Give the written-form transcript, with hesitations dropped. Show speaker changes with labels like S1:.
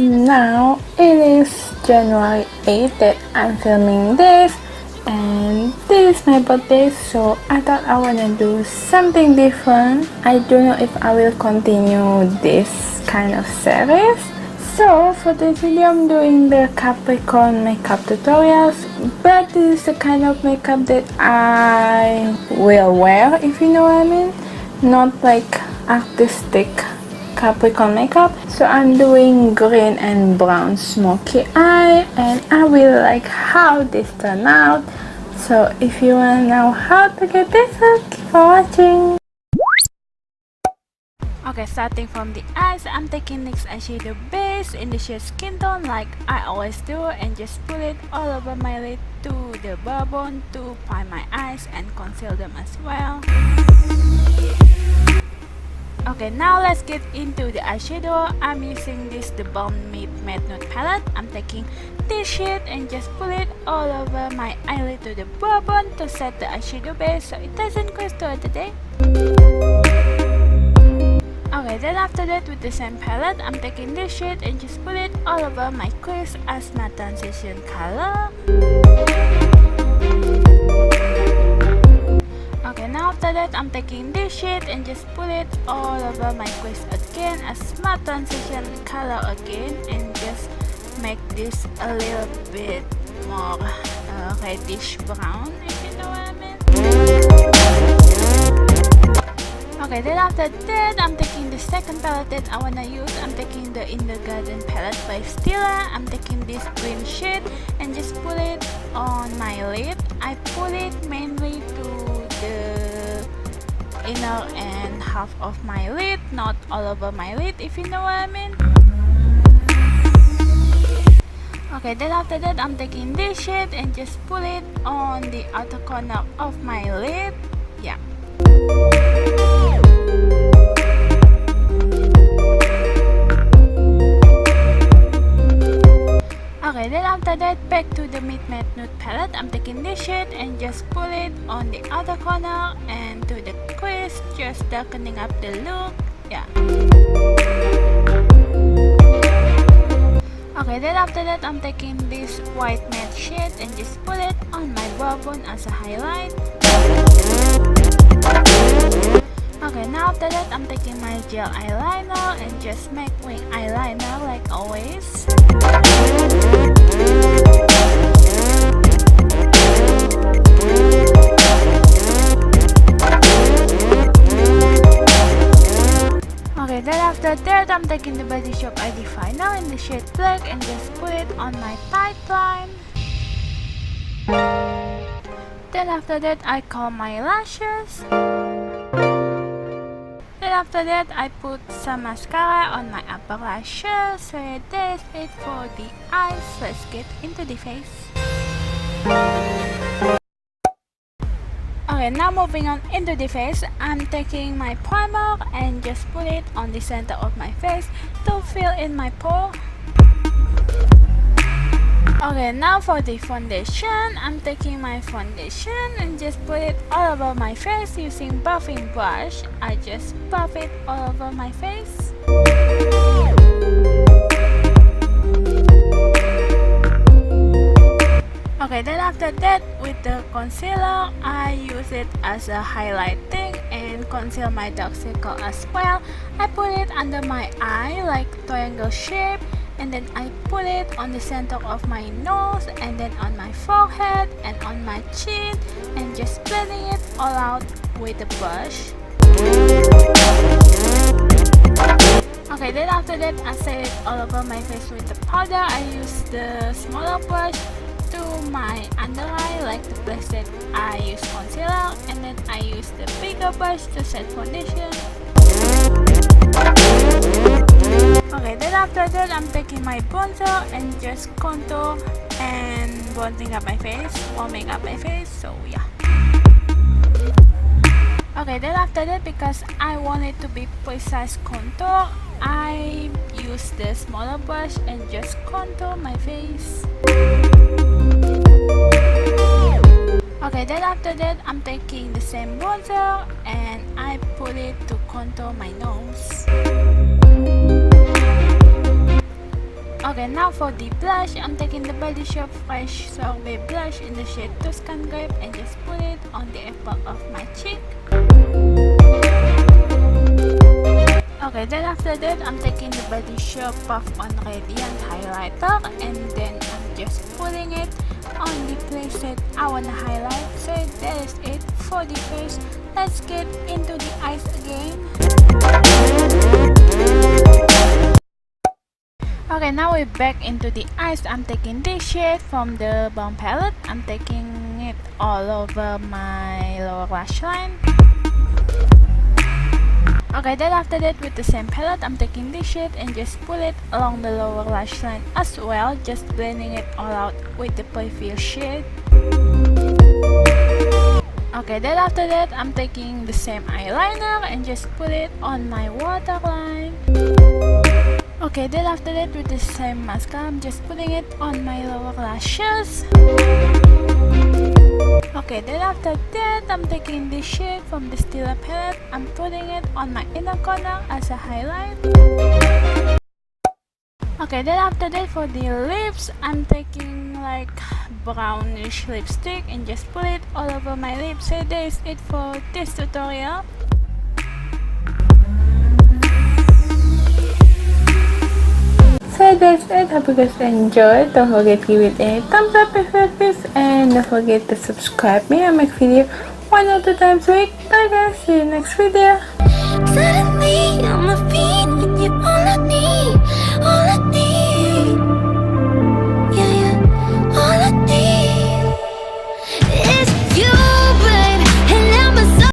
S1: now it is January 8th that I'm filming this, and this is my birthday, so I thought I wanna do something different. I don't know if I will continue this kind of series. So for this video I'm doing the Capricorn makeup tutorials, but this is the kind of makeup that I will wear, if you know what I mean, not like artistic Capricorn makeup. So I'm doing green and brown smoky eye, and I really like how this turned out. So if you want to know how to get this look, keep on watching. Okay, starting from the eyes, I'm taking NYX eyeshadow base in the shade Skintone like I always do, and just put it all over my lid to the brow bone to prime my eyes and conceal them as well. Okay, now let's get into the eyeshadow. I'm using this the Balm Matte Nude palette. I'm taking this shade and just put it all over my eyelid to the brow bone to set the eyeshadow base so it doesn't crease throughout the day. Okay, then after that, with the same palette, I'm taking this shade and just put it all over my crease as my transition color. Okay, now after that, I'm taking this shade and just put it all over my crease again as my transition color again, and just make this a little bit more reddish brown, if you know what I mean. Okay, then after that, I'm taking the second palette that I wanna use. I'm taking the In the Garden palette by Stila. I'm taking this green shade and just put it on my lid. I put it mainly to the inner and half of my lid, not all over my lid, if you know what I mean. Okay, then after that, I'm taking this shade and just put it on the outer corner of my lid. Yeah. Okay, then after that, back to the Matte Nude palette. I'm taking this shade and just put it on the outer corner and to the crease, just darkening up the look. Yeah. Okay, then after that, I'm taking this white matte shade and just put it on my brow bone as a highlight. Okay, now after that, I'm taking my gel eyeliner and just make wing eyeliner like always. Okay, then after that, I'm taking the Body Shop ID Final in the shade black and just put it on my tight line. Then after that, I comb my lashes. Then after that, I put some mascara on my upper lashes. So that's it for the eyes. Let's get into the face. Okay, now moving on into the face, I'm taking my primer and just put it on the center of my face to fill in my pore. Okay, now for the foundation, I'm taking my foundation and just put it all over my face using buffing brush. I just buff it all over my face. Okay, then after that, with the concealer, I use it as a highlighting and conceal my dark circle as well. I put it under my eye like triangle shape, and then I put it on the center of my nose, and then on my forehead and on my chin, and just blending it all out with the brush. Okay, then after that, I set it all over my face with the powder. I use the smaller brush to my under eye, like the place that I use concealer, and then I use the bigger brush to set foundation. Okay, then after that, I'm taking my bronzer and just contour and bronzing up my face, warming up my face, so yeah. Okay, then after that, because I want it to be precise contour, I use the smaller brush and just contour my face. Okay, then after that, I'm taking the same bronzer and I put it to contour my nose. Okay, now for the blush, I'm taking the Body Shop Fresh Sorbet blush in the shade Tuscan Grape and just put it on the apple of my cheek. Okay, then after that, I'm taking the Body Shop On Radiance highlighter and then I'm just putting it on the place that I wanna highlight. So that is it for the face. Let's get into the eyes again. Okay, now we're back into the eyes. I'm taking this shade from the Balm palette. I'm taking it all over my lower lash line. Okay, then after that, with the same palette, I'm taking this shade and just put it along the lower lash line as well, just blending it all out with the previous shade. Okay, then after that, I'm taking the same eyeliner and just put it on my waterline. Okay, then after that, with the same mascara, I'm just putting it on my lower lashes. Okay, then after that, I'm taking this shade from the Stila palette. I'm putting it on my inner corner as a highlight. Okay, then after that, for the lips, I'm taking like brownish lipstick and just put it all over my lips. So that is it for this tutorial. So that's it. Hope you guys enjoyed. Don't forget to give it a thumbs up if you like this, and don't forget to subscribe me. I make video 1 or 2 times a week. Bye guys, see you next video.
S2: Suddenly I'm a fiend and you're all I need.